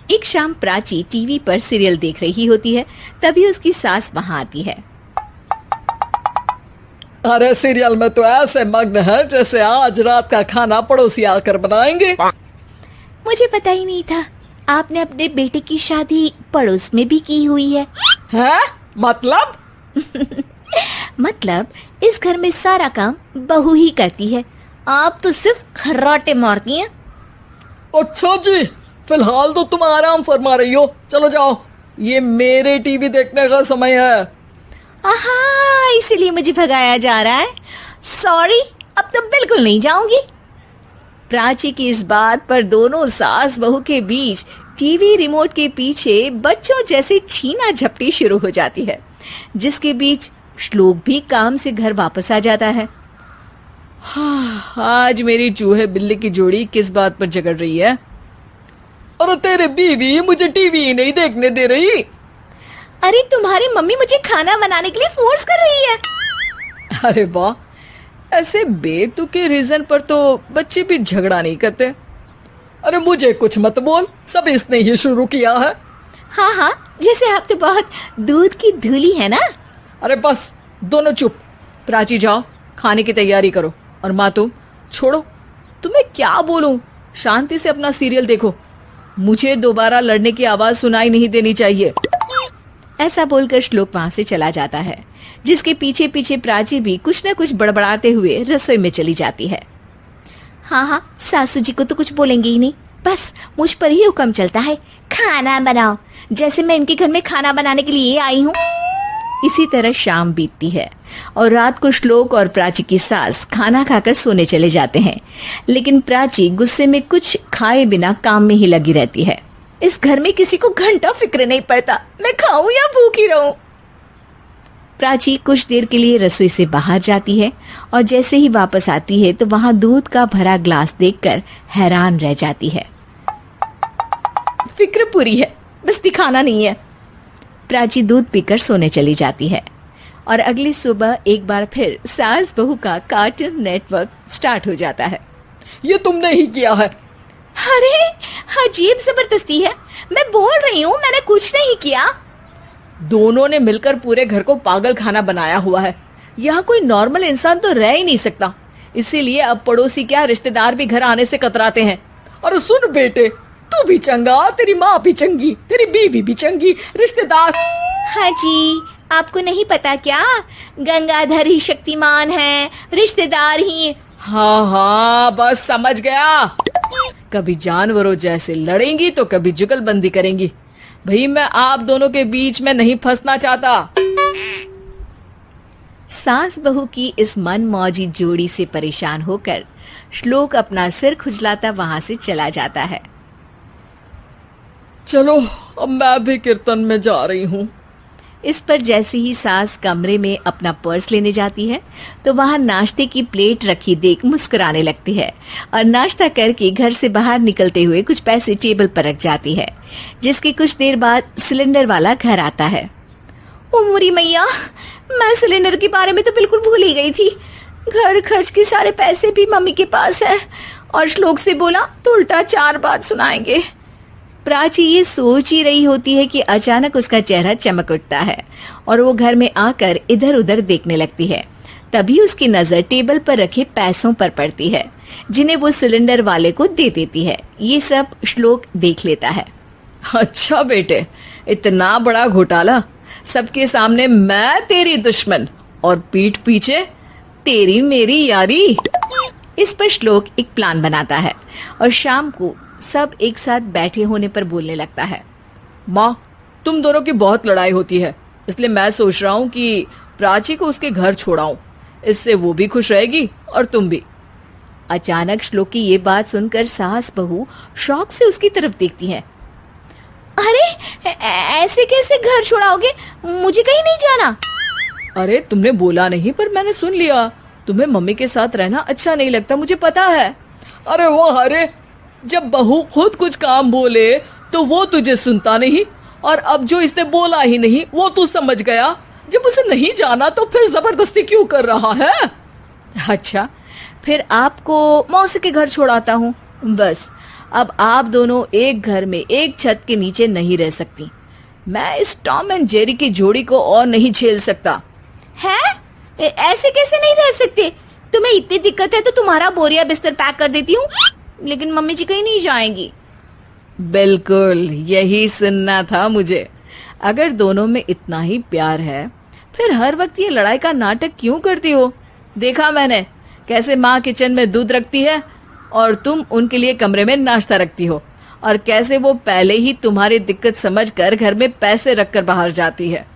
एक शाम प्राची टीवी पर सीरियल देख रही होती है। तभी उसकी सास वहाँ आती है। अरे सीरियल में तो ऐसे मग्न है जैसे आज रात का खाना पड़ोसी आकर बनाएंगे। मुझे पता ही नहीं था आपने अपने बेटे की शादी पड़ोस में भी की हुई है। हैं? मतलब? मतलब इस घर में सारा काम बहू ही करती है, आप तो सिर्फ खर्राटे मारती हैं। अच्छा जी, फिलहाल तो तुम आराम फरमा रही हो, चलो जाओ, ये मेरे टीवी देखने का समय है। आहा, इसीलिए मुझे भगाया जा रहा है। सॉरी, अब तो बिल्कुल नहीं जाऊंगी। प्राची की इस बात पर दोनों सास बहू के बीच टीवी रिमोट के पीछे बच्चों जैसे छीना झपटी शुरू हो जाती है, जिसके बीच श्लोक भी काम से घर वापस आ जाता है। आज मेरी चूहे बिल्ली की जोड़ी किस बात पर झगड़ रही है? अरे तेरे बीवी मुझे टीवी ही नहीं देखने दे रही। अरे तुम्हारी मम्मी मुझे खाना बनाने के लिए फोर्स कर रही है। अरे वाह, ऐसे बेतुके रीजन पर तो बच्चे भी झगड़ा नहीं करते। अरे मुझे कुछ मत बोल, सब इसने ही शुरू किया है। हाँ हाँ, जैसे आप तो बहुत दूध की धूली है ना। अरे बस, दोनों चुप। प्राची जाओ, खाने की तैयारी करो। और माँ तुम छोड़ो, तुम्हें क्या बोलूं, शांति से अपना सीरियल देखो, मुझे दोबारा लड़ने की आवाज सुनाई नहीं देनी चाहिए। ऐसा बोलकर श्लोक वहां से चला जाता है, जिसके पीछे पीछे प्राची भी कुछ न कुछ बड़बड़ाते हुए रसोई में चली जाती है। हाँ हाँ, सासू जी को तो कुछ बोलेंगे ही नहीं, बस मुझ पर ही हुक्म चलता है, खाना बनाओ, जैसे मैं इनके घर में खाना बनाने के लिए आई हूँ। इसी तरह शाम बीतती है और रात को श्लोक और प्राची की सास खाना खाकर सोने चले जाते हैं, लेकिन प्राची गुस्से में कुछ खाए बिना काम में ही लगी रहती है। इस घर में किसी को घंटा फिक्र नहीं पड़ता, मैं खाऊं या भूखी रहूं। प्राची कुछ देर के लिए रसोई से बाहर जाती है और जैसे ही वापस आती है तो वहां दूध का भरा ग्लास देखकर हैरान रह जाती है। फिक्र पूरी है, बस दिखाना नहीं है। प्राची दूध पीकर सोने चली जाती है और अगली सुबह एक बार फिर सास बहू का कार्टून नेटवर्क स्टार्ट हो जाता है। ये तुमने ही किया है। अरे अजीब जबरदस्ती है, मैं बोल रही हूँ मैंने कुछ नहीं किया। दोनों ने मिलकर पूरे घर को पागल खाना बनाया हुआ है। यहाँ कोई नॉर्मल इंसान तो रह ही नहीं सकता, इसीलिए अब पड़ोसी क्या रिश्तेदार भी घर आने से कतराते हैं। और सुन बेटे, तू भी चंगा, तेरी माँ भी चंगी, तेरी बीवी भी चंगी, रिश्तेदार। हाँ जी, आपको नहीं पता क्या, गंगाधर ही शक्तिमान है, रिश्तेदार ही। हाँ हाँ, बस समझ गया। कभी जानवरों जैसे लड़ेंगी तो कभी जुगलबंदी करेंगी। भाई मैं आप दोनों के बीच में नहीं फंसना चाहता। सास बहू की इस मन मौजी जोड़ी से परेशान होकर श्लोक अपना सिर खुजलाता वहां से चला जाता है। चलो अब मैं भी कीर्तन में जा रही हूँ। इस पर जैसे ही सास कमरे में अपना पर्स लेने जाती है तो वहां नाश्ते की प्लेट रखी देख मुस्कुराने लगती है और नाश्ता करके घर से बाहर निकलते हुए कुछ पैसे टेबल पर रख जाती है, जिसके कुछ देर बाद सिलेंडर वाला घर आता है। ओ मोरी मैया, मैं सिलेंडर के बारे में तो बिल्कुल भूल ही गई थी। घर खर्च के सारे पैसे भी मम्मी के पास है और श्लोक से बोला तो उल्टा 4 बात सुनाएंगे। प्राची ये सोच ही रही होती है कि अचानक उसका चेहरा चमक उठता है और वो घर में आकर इधर उधर देखने लगती है। तभी उसकी नजर टेबल पर रखे पैसों पर पड़ती है, जिन्हें वो सिलेंडर वाले को दे देती है। ये सब श्लोक देख लेता है। अच्छा बेटे, इतना बड़ा घोटाला, सबके सामने मैं तेरी दुश्मन और पीठ पीछे तेरी मेरी यारी। इस पर श्लोक एक प्लान बनाता है और शाम को सब एक साथ बैठे होने पर बोलने लगता है। माँ, तुम दोनों की बहुत लड़ाई होती है, इसलिए मैं सोच रहा हूँ कि प्राची को उसके घर छोड़ाऊं, इससे वो भी खुश रहेगी और तुम भी। अचानक श्लोक की ये बात सुनकर सास बहू शौक से उसकी तरफ देखती हैं। अरे ऐसे कैसे घर छोड़ाओगे, मुझे कहीं नहीं जाना। अरे तुमने बोला नहीं पर मैंने सुन लिया, तुम्हें मम्मी के साथ रहना अच्छा नहीं लगता, मुझे पता है। अरे वो, अरे जब बहू खुद कुछ काम बोले तो वो तुझे सुनता नहीं, और अब जो इसने बोला ही नहीं वो तू समझ गया। जब उसे नहीं जाना तो फिर जबरदस्ती क्यों कर रहा है? अच्छा, फिर आपको मौसी के घर छोड़ाता हूँ, बस अब आप दोनों एक घर में एक छत के नीचे नहीं रह सकती। मैं इस टॉम एंड जेरी की जोड़ी को और नहीं झेल सकता। है? ऐसे कैसे नहीं रह सकते? तुम्हें इतनी दिक्कत है तो तुम्हारा बोरिया बिस्तर पैक कर देती हूँ, लेकिन मम्मी जी कहीं नहीं जाएंगी। बिल्कुल यही सुनना था मुझे। अगर दोनों में इतना ही प्यार है फिर हर वक्त ये लड़ाई का नाटक क्यों करती हो? देखा मैंने कैसे माँ किचन में दूध रखती है और तुम उनके लिए कमरे में नाश्ता रखती हो, और कैसे वो पहले ही तुम्हारी दिक्कत समझकर घर में पैसे रखकर बाहर जाती है।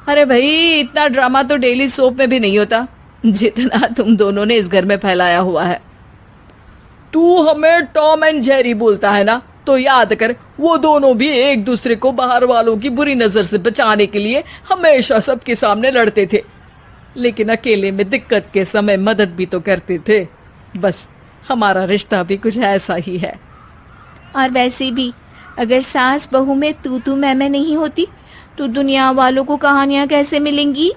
अरे भाई, इतना ड्रामा तो डेली सोप में भी नहीं होता जितना तुम दोनों ने इस घर में फैलाया हुआ है। तू हमें टॉम एंड जेरी बोलता है ना, तो याद कर वो दोनों भी एक दूसरे को बाहर वालों की बुरी नजर से बचाने के लिए हमेशा सबके सामने लड़ते थे, लेकिन अकेले में दिक्कत के समय मदद भी तो करते थे। बस हमारा रिश्ता भी कुछ ऐसा ही है। और वैसे भी अगर सास बहू में तू मैं नहीं होती तो दुनिया वालों को कहानियां कैसे मिलेंगी?